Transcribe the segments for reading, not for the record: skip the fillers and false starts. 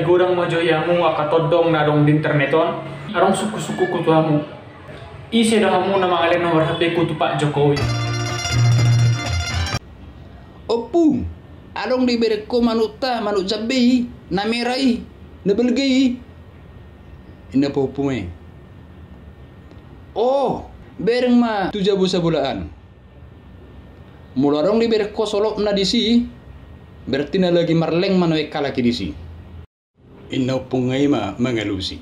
godang majoyamu aka todong na dong di interneton. Arong suku-suku kutuamu. Isi dahamu na mga nomor HP ku tu Pak Jokowi. Opu, arong diberi ko manuta, manut jabi, namerai, nabelgi. Ina po Oh, bereng ma tuja busa bulaan. Mularong diberi ko solok na disi, berarti na lagi marleng manoy kalaki disi. Ina pungai ma mengalusi.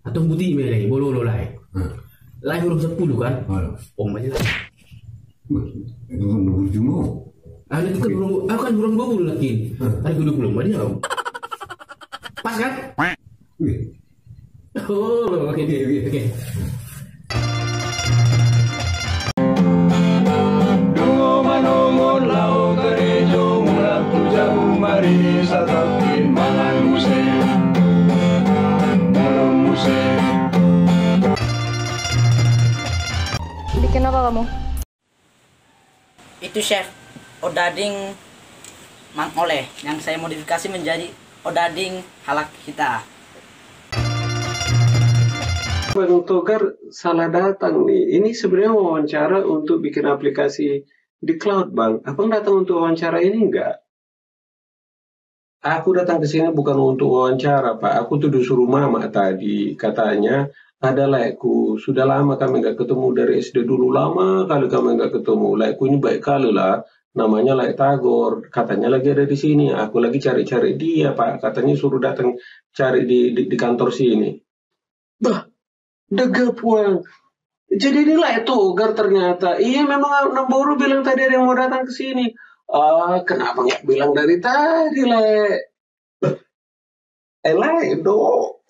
Atong buti mere bololo lai. Lai belum 10 kan? Om aja lah. Itu kan 20 juno. Itu kan belum, aku kan belum 20 lagi. Hari ke 20 mah dia. Pas kan? Oh, oke. Dungo manongon lau gerejo mulak tuja umari satakin mangan muse. Bikin apa kamu? Itu chef odading Mang Oleh yang saya modifikasi menjadi odading halak kita. Bang Togar salah datang nih. Ini sebenarnya wawancara untuk bikin aplikasi di cloud, Bang. Abang datang untuk wawancara ini enggak? Aku datang ke sini bukan untuk wawancara, Pak. Aku tuh disuruh mama tadi. Katanya, ada laikku. Sudah lama kami nggak ketemu dari SD dulu. Lama kali kami nggak ketemu. Laikku ini baik kali lah. Namanya Laik Tagor. Katanya lagi ada di sini. Aku lagi cari-cari dia, Pak. Katanya suruh datang cari di kantor sini. Bah, degap, Wang. Jadi ini Laik Togar ternyata. Iya, memang Namboro bilang tadi ada yang mau datang ke sini. Kenapa nggak bilang dari tadi, Laik? Laik, do.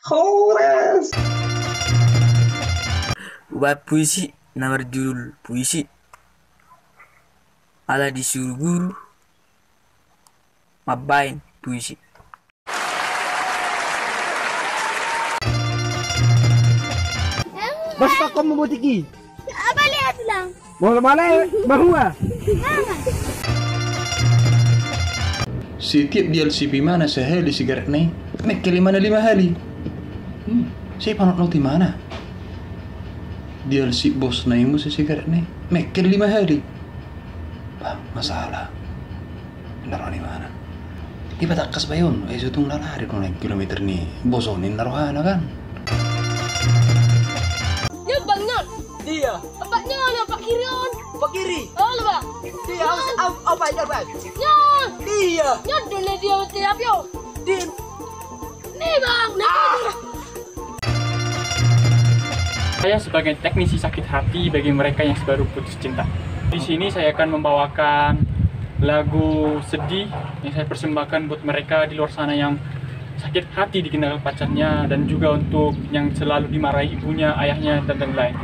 Horas. Buat puisi, nama judul puisi. Ala disuruh guru. Mabain puisi. Basta kau membutiki. Apa lihat lang? Mau malay, bahua. Setiap DLC mana sehari sigaret nih? Mek ke 5 hari. Saya panot noti mana? DLC bos na mo sa sigaret nih? Mek ke 5 hari. Bah, masalah. Naro ni mana? Iba takas ba yun? Ay sutong lalari kung kilometer ni bosonin narohana kan? Yun bang Nyon? Dia, Pak Nyon, Pak Kirion. Pak Kiri. Oh, lo ba? Dia apa yang bang? Nyon! Dia. Nyon, doon na dia tiap yo. Din. Nih bang, Saya sebagai teknisi sakit hati bagi mereka yang baru putus cinta. Di sini saya akan membawakan lagu sedih yang saya persembahkan buat mereka di luar sana yang sakit hati ditinggal pacarnya dan juga untuk yang selalu dimarahi ibunya, ayahnya, dan lain-lain.